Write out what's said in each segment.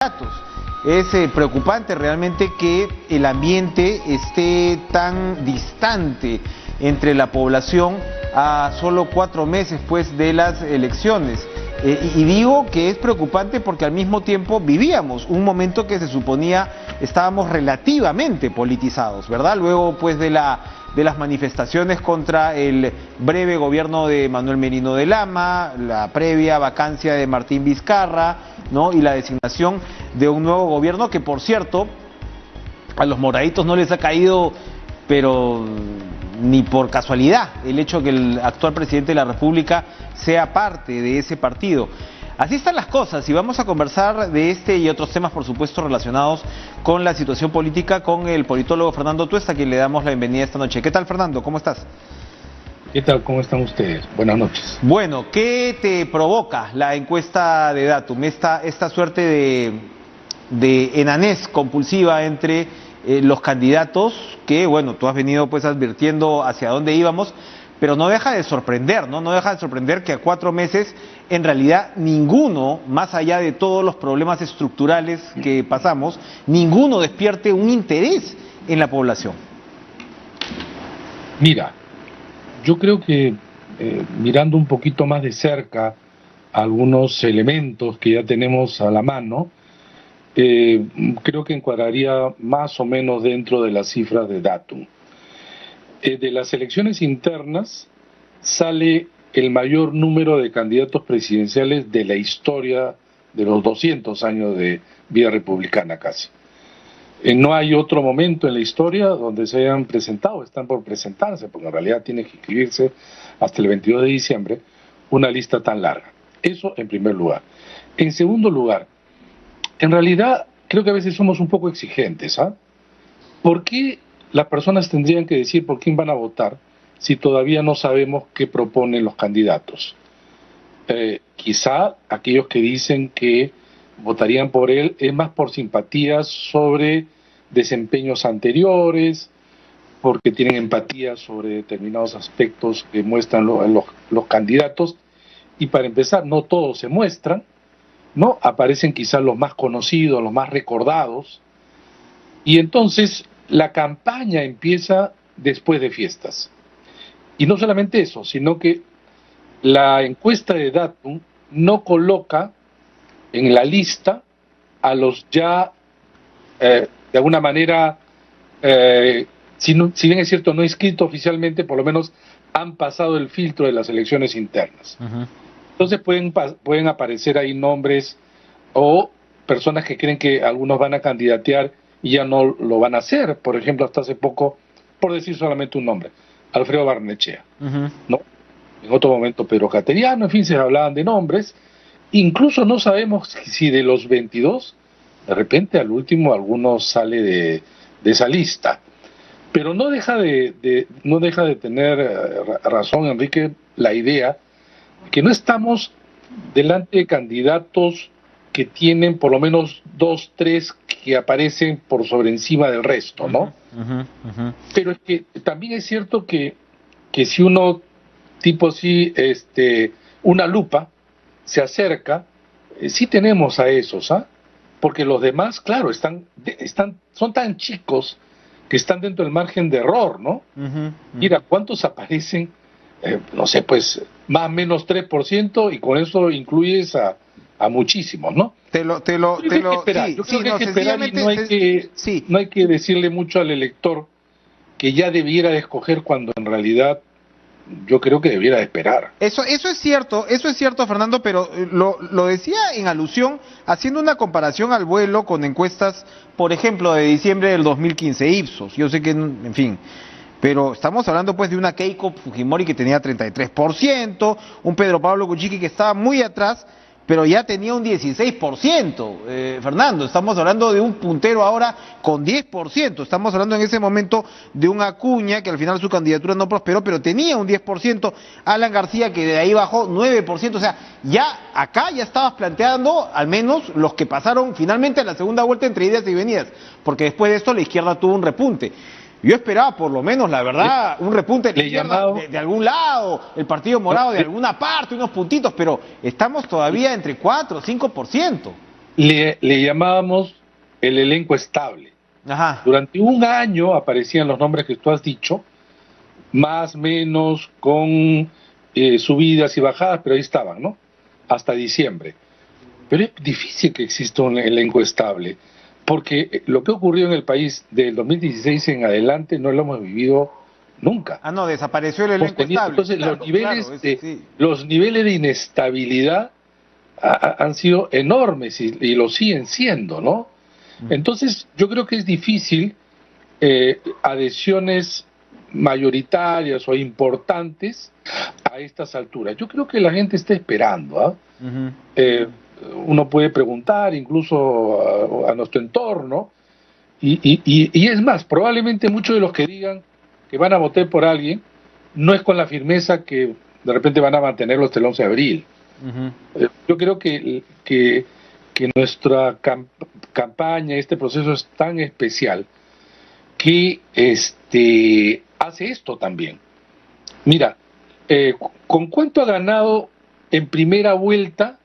datos. Es preocupante realmente que el ambiente esté tan distante entre la población a solo 4 meses pues de las elecciones. Y digo que es preocupante porque al mismo tiempo vivíamos un momento que se suponía estábamos relativamente politizados, ¿verdad? Luego pues de las manifestaciones contra el breve gobierno de Manuel Merino de Lama, la previa vacancia de Martín Vizcarra, ¿no? Y la designación de un nuevo gobierno que, por cierto, a los moraditos no les ha caído, pero ni por casualidad, el hecho que el actual presidente de la República sea parte de ese partido. Así están las cosas y vamos a conversar de este y otros temas, por supuesto, relacionados con la situación política con el politólogo Fernando Tuesta, a quien le damos la bienvenida esta noche. ¿Qué tal, Fernando? ¿Cómo estás? ¿Qué tal? ¿Cómo están ustedes? Buenas noches. Bueno, ¿qué te provoca la encuesta de Datum? Esta suerte de enanés compulsiva entre los candidatos que, bueno, tú has venido pues advirtiendo hacia dónde íbamos, pero no deja de sorprender, ¿no? No deja de sorprender que a 4 meses, en realidad, ninguno, más allá de todos los problemas estructurales que pasamos, ninguno despierte un interés en la población. Mira, yo creo que mirando un poquito más de cerca algunos elementos que ya tenemos a la mano, creo que encuadraría más o menos dentro de las cifras de Datum. De las elecciones internas sale el mayor número de candidatos presidenciales de la historia de los 200 años de vida republicana casi. No hay otro momento en la historia donde se hayan presentado, están por presentarse, porque en realidad tiene que inscribirse hasta el 22 de diciembre, una lista tan larga. Eso en primer lugar. En segundo lugar, en realidad creo que a veces somos un poco exigentes, ¿ah? ¿Por qué las personas tendrían que decir por quién van a votar si todavía no sabemos qué proponen los candidatos? Quizá aquellos que dicen que votarían por él es más por simpatías sobre desempeños anteriores, porque tienen empatía sobre determinados aspectos que muestran los candidatos, y para empezar, no todos se muestran, ¿no? Aparecen quizás los más conocidos, los más recordados, y entonces la campaña empieza después de fiestas. Y no solamente eso, sino que la encuesta de Datum no coloca en la lista a los ya, de alguna manera, si bien es cierto, no inscrito oficialmente, por lo menos han pasado el filtro de las elecciones internas. Uh-huh. Entonces pueden aparecer ahí nombres o personas que creen que algunos van a candidatear y ya no lo van a hacer. Por ejemplo, hasta hace poco, por decir solamente un nombre, Alfredo Barnechea, uh-huh. ¿no? En otro momento Pedro Cateriano, en fin, se hablaban de nombres. Incluso no sabemos si de los 22, de repente al último alguno sale de esa lista. Pero no deja de tener razón, Enrique, la idea que no estamos delante de candidatos que tienen por lo menos 2, 3 que aparecen por sobre encima del resto, ¿no? Uh-huh, uh-huh. Pero es que también es cierto que si uno, tipo así, una lupa, se acerca, sí tenemos a esos, ¿ah? Porque los demás, claro, son tan chicos que están dentro del margen de error, ¿no? Uh-huh, uh-huh. Mira, ¿cuántos aparecen? No sé, pues, más o menos 3%, y con eso incluyes a muchísimos, ¿no? Yo creo que hay que esperar y no hay que decirle mucho al elector que ya debiera de escoger cuando en realidad yo creo que debiera de esperar. Eso es cierto, Fernando, pero lo decía en alusión, haciendo una comparación al vuelo con encuestas, por ejemplo, de diciembre del 2015, Ipsos. Yo sé que, en fin, pero estamos hablando pues de una Keiko Fujimori que tenía 33%, un Pedro Pablo Kuczynski que estaba muy atrás, pero ya tenía un 16%, Fernando. Estamos hablando de un puntero ahora con 10%. Estamos hablando en ese momento de un Acuña, que al final su candidatura no prosperó, pero tenía un 10%. Alan García, que de ahí bajó 9%. O sea, ya acá ya estabas planteando, al menos, los que pasaron finalmente a la segunda vuelta entre idas y venidas. Porque después de esto la izquierda tuvo un repunte. Yo esperaba por lo menos, la verdad, un repunte de algún lado, el Partido Morado de alguna parte, unos puntitos, pero estamos todavía entre 4 o 5%. le llamábamos el elenco estable. Ajá. Durante un año aparecían los nombres que tú has dicho, más menos con subidas y bajadas, pero ahí estaban, ¿no? Hasta diciembre. Pero es difícil que exista un elenco estable, porque lo que ocurrió en el país del 2016 en adelante no lo hemos vivido nunca. Ah, no, desapareció el elenco estable. Entonces, Claro, claro, sí. los niveles de inestabilidad han sido enormes y lo siguen siendo, ¿no? Entonces, yo creo que es difícil adhesiones mayoritarias o importantes a estas alturas. Yo creo que la gente está esperando, ¿ah? Uno puede preguntar incluso a nuestro entorno y es más, probablemente muchos de los que digan que van a votar por alguien no es con la firmeza que de repente van a mantenerlo hasta el 11 de abril. Yo creo que nuestra campaña, este proceso es tan especial que hace esto también. Mira, ¿con cuánto ha ganado en primera vuelta?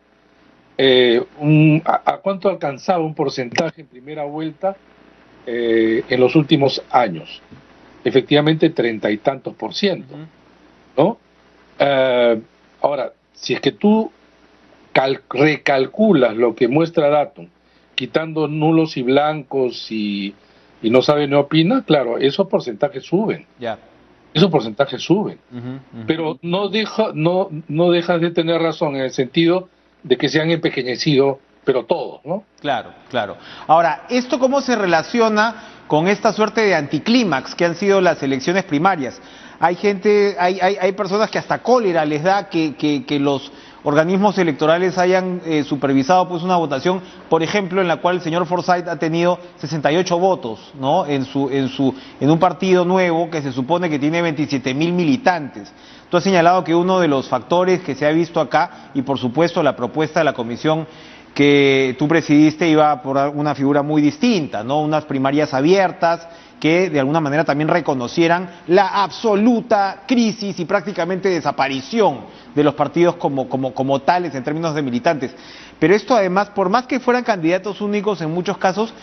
¿A cuánto alcanzaba un porcentaje en primera vuelta en los últimos años? Efectivamente, 30 y tantos %, ¿no? Ahora, si es que tú recalculas lo que muestra Datum, quitando nulos y blancos y no sabe ni opina, claro, esos porcentajes suben. Ya. Esos porcentajes suben. Pero no dejas de tener razón en el sentido de que se han empequeñecido, pero todos, ¿no? Claro, claro. Ahora, ¿esto cómo se relaciona con esta suerte de anticlímax que han sido las elecciones primarias? Hay gente, hay personas que hasta cólera les da que los organismos electorales hayan supervisado pues una votación, por ejemplo, en la cual el señor Forsyth ha tenido 68 votos, ¿no? En un partido nuevo que se supone que tiene 27.000 militantes. Tú has señalado que uno de los factores que se ha visto acá, y por supuesto la propuesta de la comisión que tú presidiste iba por una figura muy distinta, ¿no? Unas primarias abiertas que de alguna manera también reconocieran la absoluta crisis y prácticamente desaparición de los partidos como tales en términos de militantes. Pero esto además, por más que fueran candidatos únicos en muchos casos,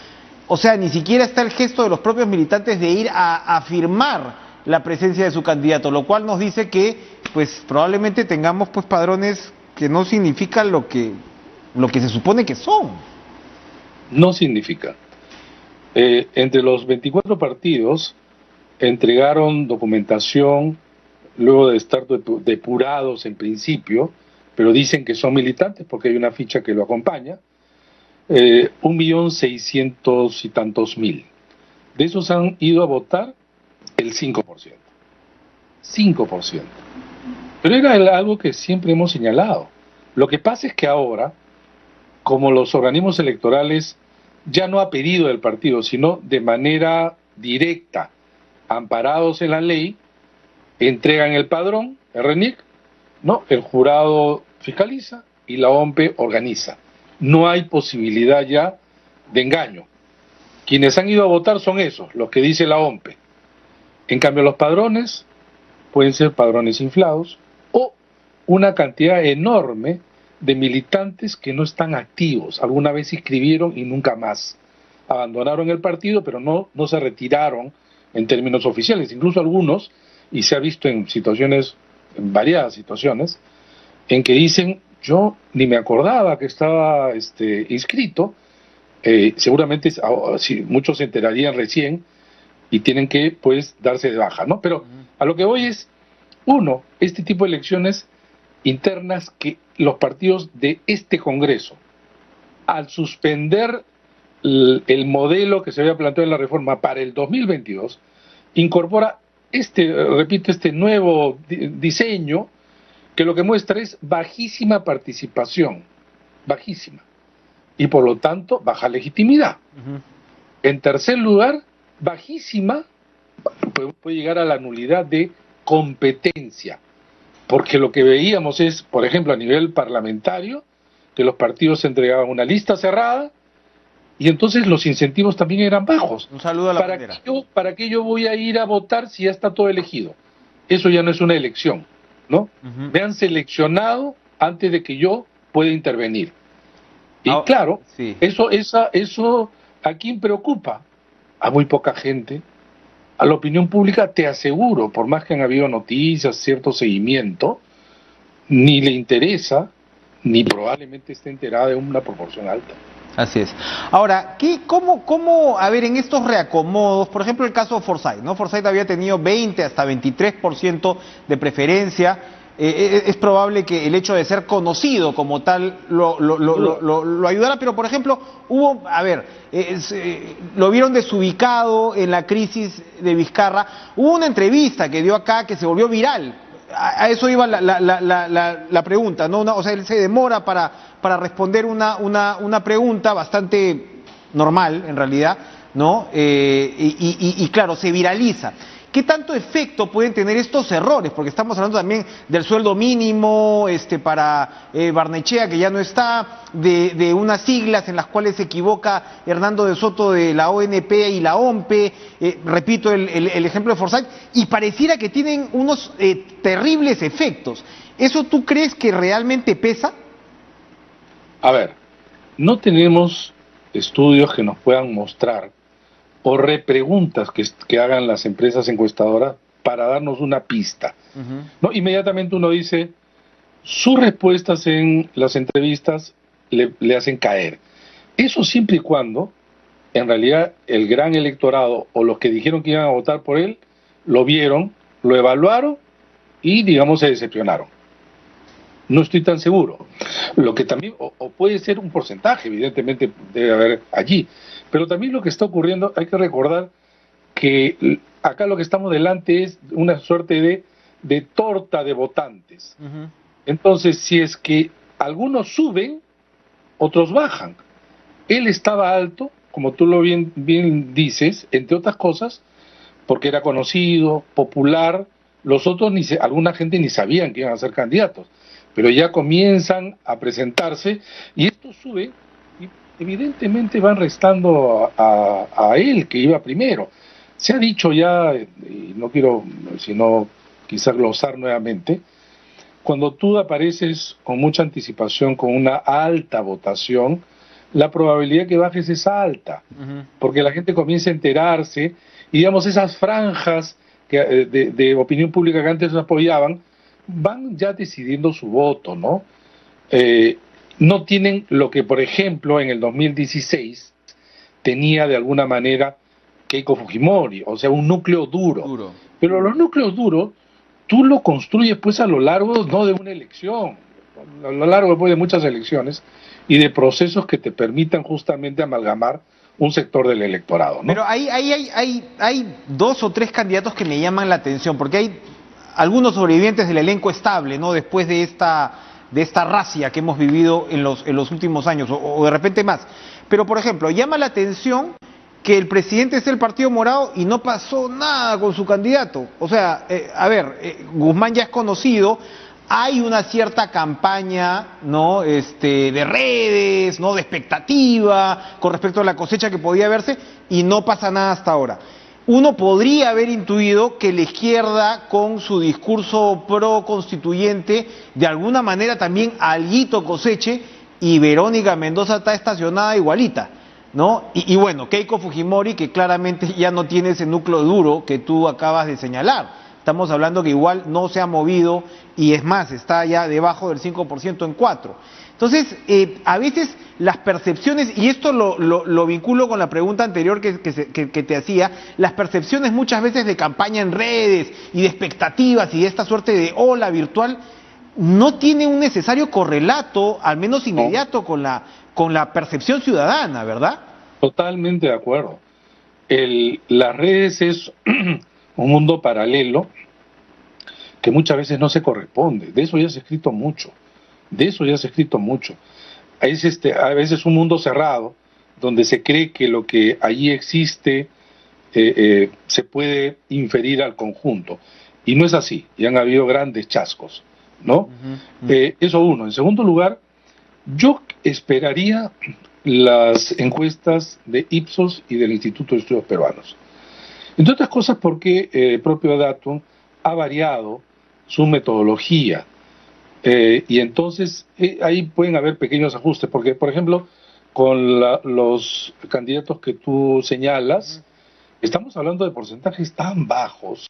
o sea, ni siquiera está el gesto de los propios militantes de ir a firmar la presencia de su candidato, lo cual nos dice que pues probablemente tengamos pues padrones que no significan lo que se supone que son. No significa. Entre los 24 partidos entregaron documentación luego de estar depurados en principio, pero dicen que son militantes porque hay una ficha que lo acompaña, 1.600.000 y tantos. De esos han ido a votar el 5%. 5%. Pero era algo que siempre hemos señalado. Lo que pasa es que ahora, como los organismos electorales ya no a pedido del partido, sino de manera directa, amparados en la ley, entregan el padrón, el RENIC, ¿no? El jurado fiscaliza y la OMPE organiza. No hay posibilidad ya de engaño. Quienes han ido a votar son esos, los que dice la OMPE. En cambio, los padrones pueden ser padrones inflados o una cantidad enorme de militantes que no están activos. Alguna vez se inscribieron y nunca más. Abandonaron el partido, pero no se retiraron en términos oficiales. Incluso algunos, y se ha visto en situaciones, en variadas situaciones, en que dicen, yo ni me acordaba que estaba inscrito, seguramente muchos se enterarían recién y tienen que, pues, darse de baja, ¿no? Pero a lo que voy es, uno, este tipo de elecciones internas que los partidos de este Congreso, al suspender el modelo que se había planteado en la reforma para el 2022, incorpora este nuevo diseño que lo que muestra es bajísima participación, bajísima, y por lo tanto baja legitimidad. En tercer lugar, bajísima, puede llegar a la nulidad de competencia, porque lo que veíamos es, por ejemplo, a nivel parlamentario, que los partidos entregaban una lista cerrada y entonces los incentivos también eran bajos. Un saludo a la bandera. ¿Para qué yo voy a ir a votar si ya está todo elegido? Eso ya no es una elección, ¿no? Me han seleccionado antes de que yo pueda intervenir. Y claro, sí. eso ¿a quién preocupa? A muy poca gente. A la opinión pública, te aseguro, por más que han habido noticias, cierto seguimiento, ni le interesa, ni probablemente esté enterada de una proporción alta. Así es. Ahora, a ver, en estos reacomodos, por ejemplo, el caso de Forsyth, ¿no? Forsyth había tenido 20 hasta 23% de preferencia. Es probable que el hecho de ser conocido como tal lo ayudara, pero por ejemplo, lo vieron desubicado en la crisis de Vizcarra. Hubo una entrevista que dio acá que se volvió viral. A eso iba la pregunta, ¿no? O sea, él se demora para responder una pregunta bastante normal, en realidad, ¿no? Y claro, se viraliza. ¿Qué tanto efecto pueden tener estos errores? Porque estamos hablando también del sueldo mínimo para Barnechea, que ya no está, de unas siglas en las cuales se equivoca Hernando de Soto de la ONP y la OMPE, repito el ejemplo de Forsyth, y pareciera que tienen unos terribles efectos. ¿Eso tú crees que realmente pesa? A ver, no tenemos estudios que nos puedan mostrar o repreguntas que hagan las empresas encuestadoras para darnos una pista. ¿No? Inmediatamente uno dice, sus respuestas en las entrevistas le hacen caer. Eso siempre y cuando, en realidad, el gran electorado o los que dijeron que iban a votar por él, lo vieron, lo evaluaron y, digamos, se decepcionaron. No estoy tan seguro. Lo que también, o puede ser un porcentaje, evidentemente debe haber allí, pero también lo que está ocurriendo, hay que recordar que acá lo que estamos delante es una suerte de torta de votantes. Entonces, si es que algunos suben, otros bajan. Él estaba alto, como tú lo bien dices, entre otras cosas, porque era conocido, popular. Los otros, alguna gente ni sabían que iban a ser candidatos, pero ya comienzan a presentarse y esto sube y evidentemente van restando a él, que iba primero. Se ha dicho ya, y no quiero sino quizás glosar nuevamente, cuando tú apareces con mucha anticipación, con una alta votación, la probabilidad que bajes es alta, porque la gente comienza a enterarse y digamos esas franjas de opinión pública que antes nos apoyaban, van ya decidiendo su voto, ¿no? No tienen lo que, por ejemplo, en el 2016 tenía de alguna manera Keiko Fujimori, o sea, un núcleo duro. Pero los núcleos duros, tú lo construyes pues a lo largo, no de una elección, a lo largo después de muchas elecciones y de procesos que te permitan justamente amalgamar un sector del electorado, ¿no? Pero hay 2 o 3 candidatos que me llaman la atención, porque hay algunos sobrevivientes del elenco estable, ¿no? Después de esta racia que hemos vivido en los últimos años, o de repente más. Pero, por ejemplo, llama la atención que el presidente es del Partido Morado y no pasó nada con su candidato. O sea, Guzmán ya es conocido, hay una cierta campaña, ¿no? De redes, ¿no? De expectativa con respecto a la cosecha que podía verse y no pasa nada hasta ahora. Uno podría haber intuido que la izquierda, con su discurso pro-constituyente, de alguna manera también alguito coseche, y Verónica Mendoza está estacionada igualita, ¿no? Y bueno, Keiko Fujimori, que claramente ya no tiene ese núcleo duro que tú acabas de señalar. Estamos hablando que igual no se ha movido y es más, está ya debajo del 5% en 4. Entonces, a veces las percepciones, y esto lo vinculo con la pregunta anterior que te hacía, las percepciones muchas veces de campaña en redes y de expectativas y de esta suerte de ola virtual, no tiene un necesario correlato, al menos inmediato, con la percepción ciudadana, ¿verdad? Totalmente de acuerdo. Las redes es un mundo paralelo que muchas veces no se corresponde. De eso ya se ha escrito mucho. A veces un mundo cerrado, donde se cree que lo que allí existe se puede inferir al conjunto. Y no es así, y han habido grandes chascos, ¿no? Eso uno. En segundo lugar, yo esperaría las encuestas de Ipsos y del Instituto de Estudios Peruanos. Entre otras cosas porque el propio Datum ha variado su metodología. Y entonces ahí pueden haber pequeños ajustes, porque por ejemplo, con los candidatos que tú señalas, estamos hablando de porcentajes tan bajos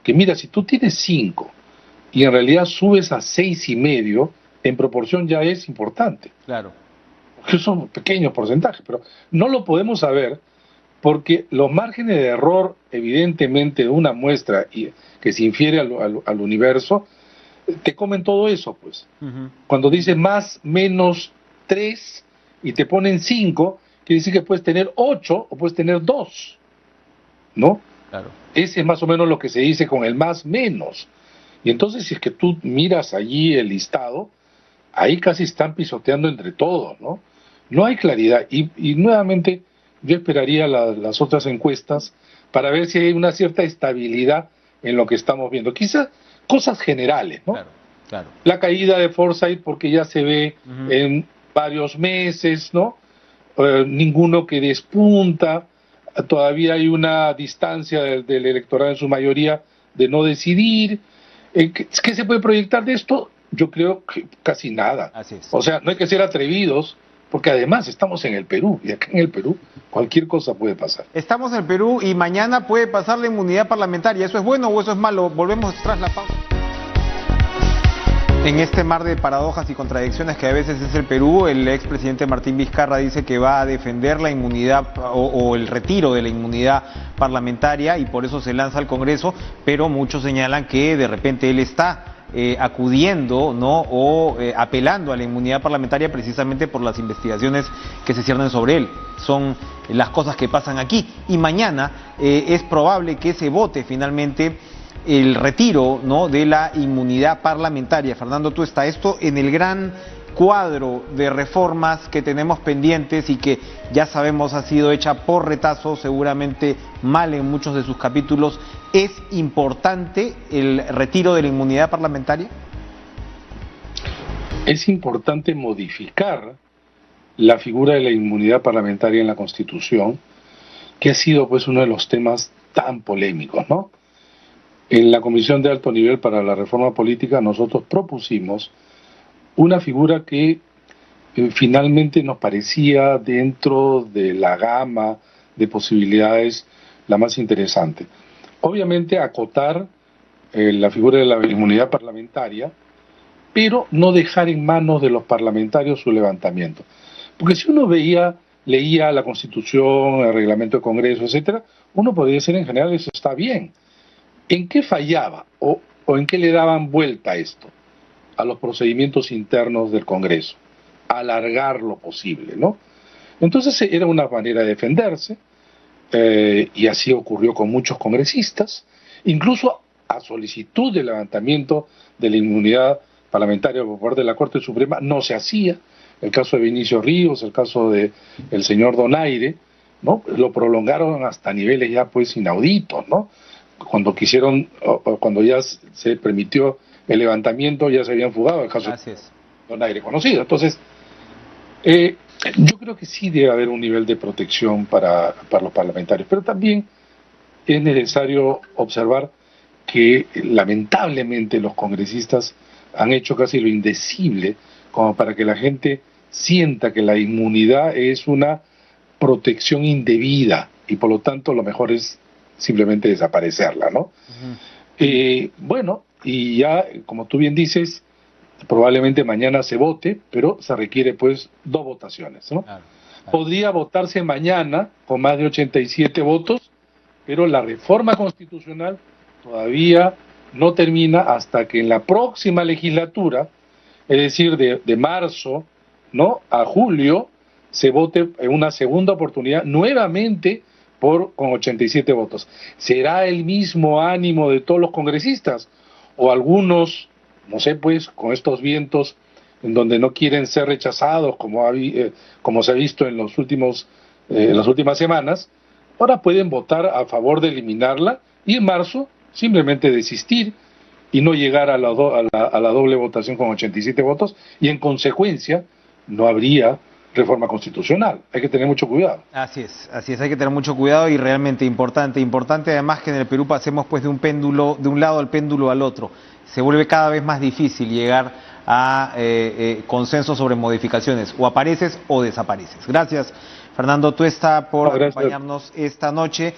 que mira, si tú tienes 5 y en realidad subes a 6,5, en proporción ya es importante. Claro. Que son pequeños porcentajes, pero no lo podemos saber porque los márgenes de error, evidentemente, de una muestra que se infiere al universo, te comen todo eso, pues. Cuando dices más, menos 3 y te ponen 5, quiere decir que puedes tener 8 o puedes tener 2, ¿no? Claro. Ese es más o menos lo que se dice con el más, menos. Y entonces, si es que tú miras allí el listado, ahí casi están pisoteando entre todos, ¿no? No hay claridad. Y nuevamente, yo esperaría las otras encuestas para ver si hay una cierta estabilidad en lo que estamos viendo. Quizás cosas generales, ¿no? Claro, claro. La caída de Forsyth porque ya se ve en varios meses, ¿no? Ninguno que despunta, todavía hay una distancia del electorado en su mayoría de no decidir. ¿Qué se puede proyectar de esto? Yo creo que casi nada. Así es. O sea, no hay que ser atrevidos, porque además estamos en el Perú, y acá en el Perú cualquier cosa puede pasar. Estamos en el Perú y mañana puede pasar la inmunidad parlamentaria. ¿Eso es bueno o eso es malo? Volvemos tras la pausa. En este mar de paradojas y contradicciones que a veces es el Perú, el expresidente Martín Vizcarra dice que va a defender la inmunidad o el retiro de la inmunidad parlamentaria y por eso se lanza al Congreso, pero muchos señalan que de repente él está acudiendo, ¿no? o apelando a la inmunidad parlamentaria precisamente por las investigaciones que se ciernen sobre él. Son las cosas que pasan aquí. Y mañana es probable que se vote finalmente el retiro, ¿no? de la inmunidad parlamentaria. Fernando, tú está esto en el gran cuadro de reformas que tenemos pendientes y que ya sabemos ha sido hecha por retazo, seguramente mal en muchos de sus capítulos. ¿Es importante el retiro de la inmunidad parlamentaria? Es importante modificar la figura de la inmunidad parlamentaria en la Constitución, que ha sido pues uno de los temas tan polémicos, ¿no? En la Comisión de Alto Nivel para la Reforma Política nosotros propusimos una figura que finalmente nos parecía dentro de la gama de posibilidades la más interesante. Obviamente acotar la figura de la inmunidad parlamentaria, pero no dejar en manos de los parlamentarios su levantamiento. Porque si uno leía la Constitución, el reglamento de Congreso, etcétera, uno podría decir en general eso está bien. ¿En qué fallaba o en qué le daban vuelta a esto? A los procedimientos internos del Congreso, alargar lo posible, ¿no? Entonces era una manera de defenderse, y así ocurrió con muchos congresistas, incluso a solicitud de levantamiento de la inmunidad parlamentaria por parte de la Corte Suprema no se hacía. El caso de Vinicio Ríos, el caso de el señor Donaire, ¿no? Lo prolongaron hasta niveles ya pues inauditos, ¿no? Cuando cuando ya se permitió el levantamiento, ya se habían fugado, el caso de Donaire conocido. Entonces, yo creo que sí debe haber un nivel de protección para los parlamentarios, pero también es necesario observar que lamentablemente los congresistas han hecho casi lo indecible como para que la gente sienta que la inmunidad es una protección indebida y por lo tanto lo mejor es simplemente desaparecerla, ¿no? Bueno, y ya, como tú bien dices, probablemente mañana se vote, pero se requiere pues 2 votaciones, ¿no? Claro. Podría votarse mañana con más de 87 votos, pero la reforma constitucional todavía no termina hasta que en la próxima legislatura, es decir, de marzo, ¿no?, a julio, se vote en una segunda oportunidad nuevamente con 87 votos. ¿Será el mismo ánimo de todos los congresistas? O algunos, no sé, pues, con estos vientos en donde no quieren ser rechazados, como se ha visto en las últimas semanas, ahora pueden votar a favor de eliminarla y en marzo simplemente desistir y no llegar a la doble votación con 87 votos y en consecuencia no habría reforma constitucional. Hay que tener mucho cuidado. Así es, hay que tener mucho cuidado y realmente importante además que en el Perú pasemos pues de un péndulo, de un lado del péndulo al otro. Se vuelve cada vez más difícil llegar a consenso sobre modificaciones, o apareces o desapareces. Gracias, Fernando Tuesta, por acompañarnos esta noche.